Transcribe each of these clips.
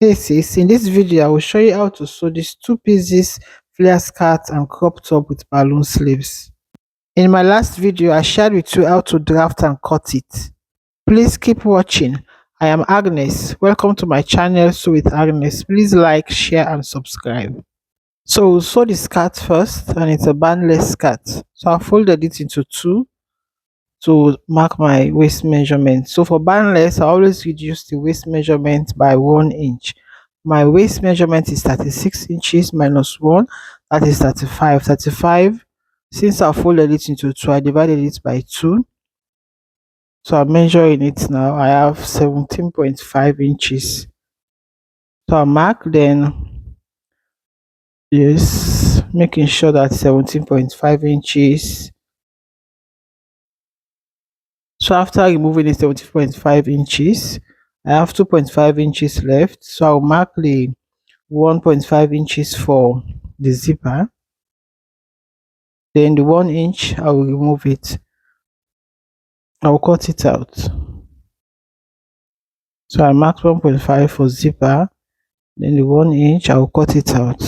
Hey sis, in this video I will show you how to sew these two pieces flare skirt and crop top with balloon sleeves. In my last video I shared with you how to draft and cut it. Please keep watching. I am Agnes. Welcome to my channel Sew with Agnes. Please like, share and subscribe. So we'll sew the skirt first, and it's a bandless skirt. So I folded it into two to mark my waist measurement. So for bandless, I always reduce the waist measurement by 1 inch. My waist measurement is 36 inches minus 1, that is 35. 35, since I folded it into two, I divided it by 2. So I'm measuring it now. I have 17.5 inches. So I mark, then yes, making sure that 17.5 inches. So after removing the 17.5 inches, I have 2.5 inches left. So I'll mark the 1.5 inches for the zipper. Then the 1 inch, I will remove it. I'll cut it out. So I marked 1.5 for zipper. Then the 1 inch, I will cut it out.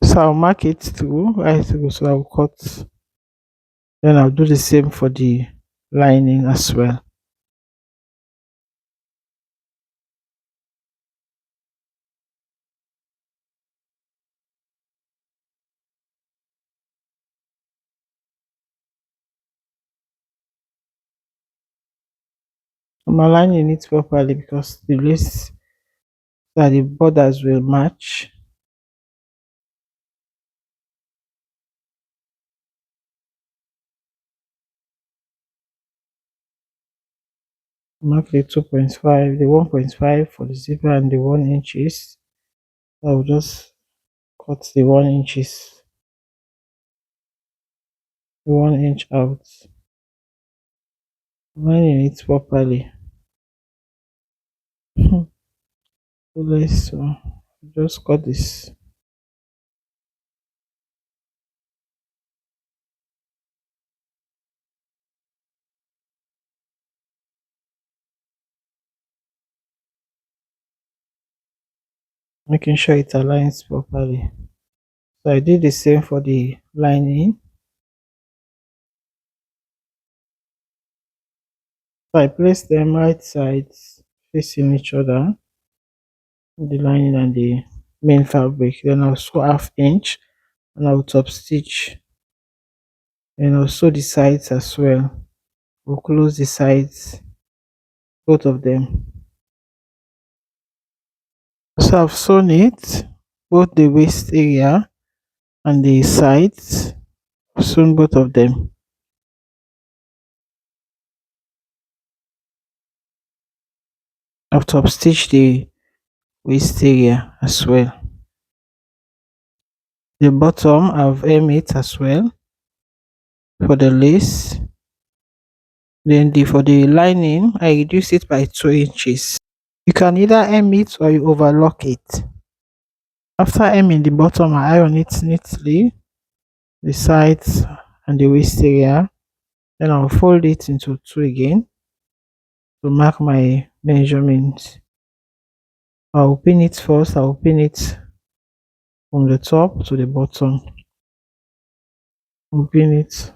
So I'll mark it through right through. So I'll cut. Then I'll do the same for the lining as well. I'm aligning it properly because the lace that the borders will match. Mark the 2.5, the 1.5 for the zipper and the 1 inches. I will just cut the 1 inches, the 1 inch out, lining it properly. So just cut this. Making sure it aligns properly. So I did the same for the lining. So I placed them right sides facing each other, the lining and the main fabric. Then I'll sew ½ inch and I'll top stitch, and I'll sew the sides as well. We'll close the sides, both of them. So I've sewn it, both the waist area and the sides. I've sewn both of them. I've top stitched the waist area as well. The bottom I've hem it as well for the lace. Then for the lining, I reduce it by 2 inches. You can either hem it or you overlock it. After hemming the bottom, I iron it neatly, the sides and the waist area. Then I'll fold it into two again to mark my measurement. I'll pin it first. I'll pin it from the top to the bottom. I'll pin it,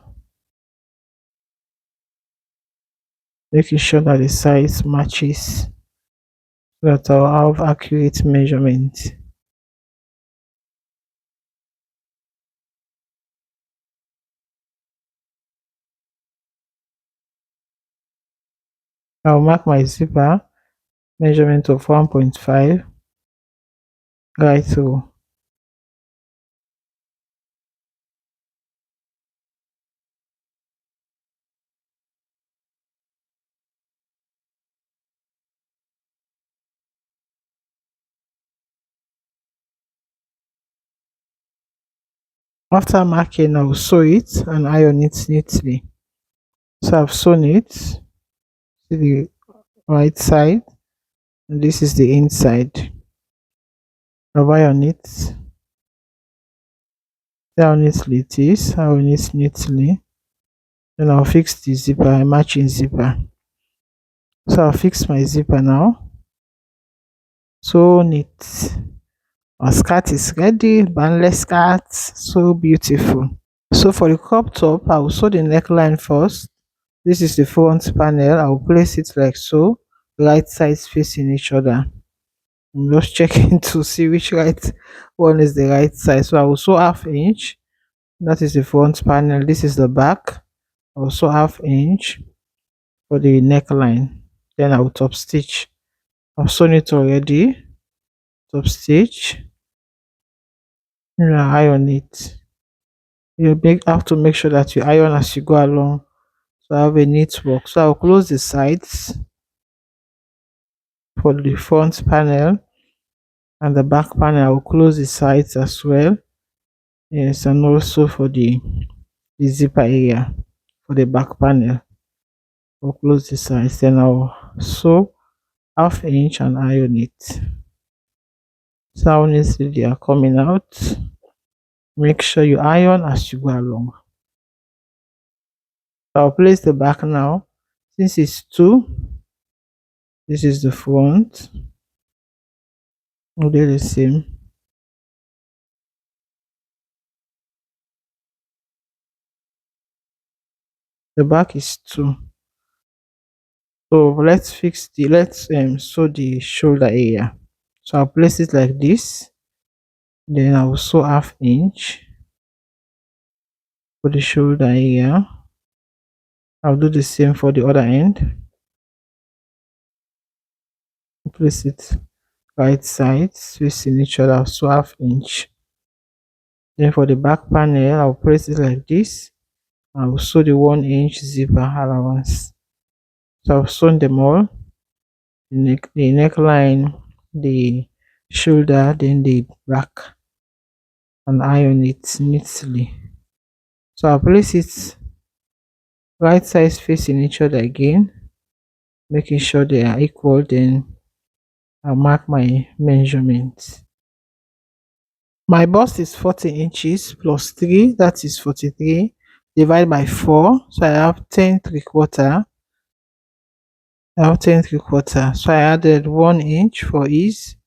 making sure that the size matches so that I'll have accurate measurement. I'll mark my zipper measurement of 1.5 right through. After marking, I'll sew it and iron it neatly. So I've sewn it to the right side, and this is the inside. I've ironed it. See how neatly it is. Iron it neatly. Then I'll fix the zipper, a matching zipper. So I'll fix my zipper now. So neat. Our skirt is ready. Bandless skirt, so beautiful. So for the crop top, I will sew the neckline first. This is the front panel. I will place it like so, right sides facing each other. I'm just checking to see which right one is the right side. So I will sew half inch. That is the front panel. This is the back. I will sew half inch for the neckline. Then I will top stitch. I've sewn it already. Top stitch. Iron it. Have to make sure that you iron as you go along. So I have a neat work. So I'll close the sides for the front panel, and the back panel I will close the sides as well. Yes, and also for the zipper area for the back panel. I'll close the sides, then I'll sew half inch and iron it. So how neatly they are coming out. Make sure you iron as you go along. I'll place the back now. Since it's two, this is the front. We'll do the same. The back is two. So let's sew the shoulder area. So I'll place it like this. Then I will sew half inch for the shoulder area. I'll do the same for the other end. Place it right sides facing each other. I'll sew half inch. Then for the back panel, I'll place it like this. I will sew the 1 inch zipper allowance. So I've sewn them all. The neckline, the shoulder, then the back, and iron it neatly. So I'll place it right sides facing each other again, making sure they are equal. Then I'll mark my measurements. My bust is 40 inches plus 3, that is 43. Divide by 4, so I have 10 3/4. I have 10 3/4. So I added 1 inch for ease.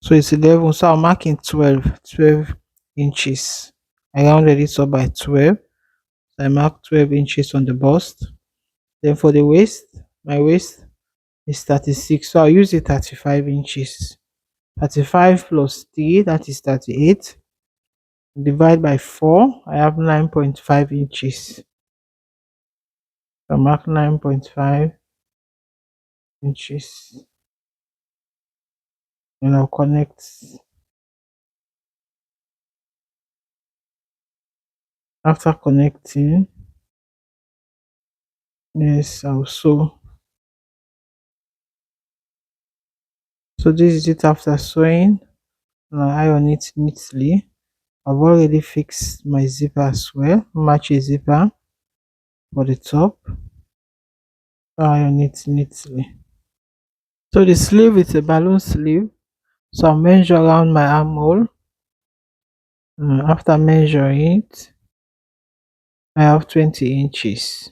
So it's 11. So I'm marking 12 inches. I rounded it up by 12. So I mark 12 inches on the bust. Then for the waist, my waist is 36. So I'll use the 35 inches. 35 plus 3, that is 38. Divide by 4, I have 9.5 inches. So mark 9.5 inches. And I'll connect. After connecting, yes, I'll sew. So this is it after sewing, and I iron it neatly. I've already fixed my zipper as well. Match a zipper for the top. Iron it neatly. So the sleeve is a balloon sleeve. So I'll measure around my armhole. After measuring it, I have 20 inches.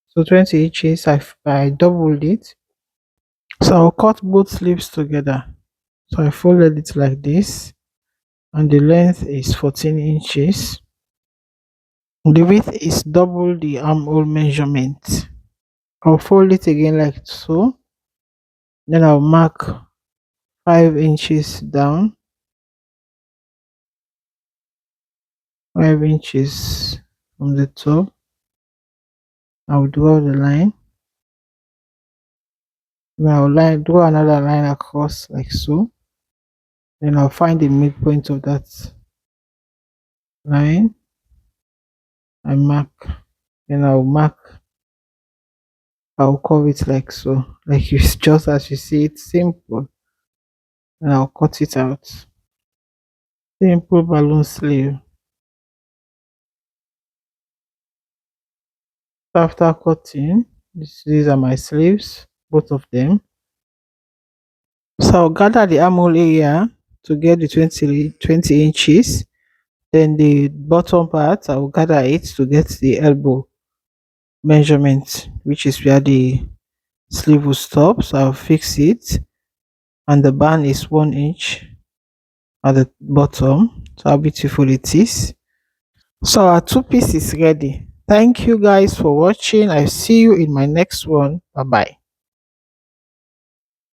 So 20 inches, I doubled it. So I'll cut both sleeves together. So I folded it like this, and the length is 14 inches. The width is double the armhole measurement. I'll fold it again like so. Then I'll mark 5 inches down, 5 inches from the top. I'll draw the line. Then I'll draw another line across like so. Then I'll find the midpoint of that line. I mark. Then I'll curve it like so, like you just as you see it, simple. And I'll cut it out. Simple balloon sleeve. After cutting, these are my sleeves, both of them. So I'll gather the armhole area to get the 20 inches. Then the bottom part, I will gather it to get the elbow measurement, which is where the sleeve will stop. So I'll fix it, and the band is 1 inch at the bottom. So how beautiful it is. So our two-piece is ready. Thank you guys for watching. I see you in my next one. Bye bye.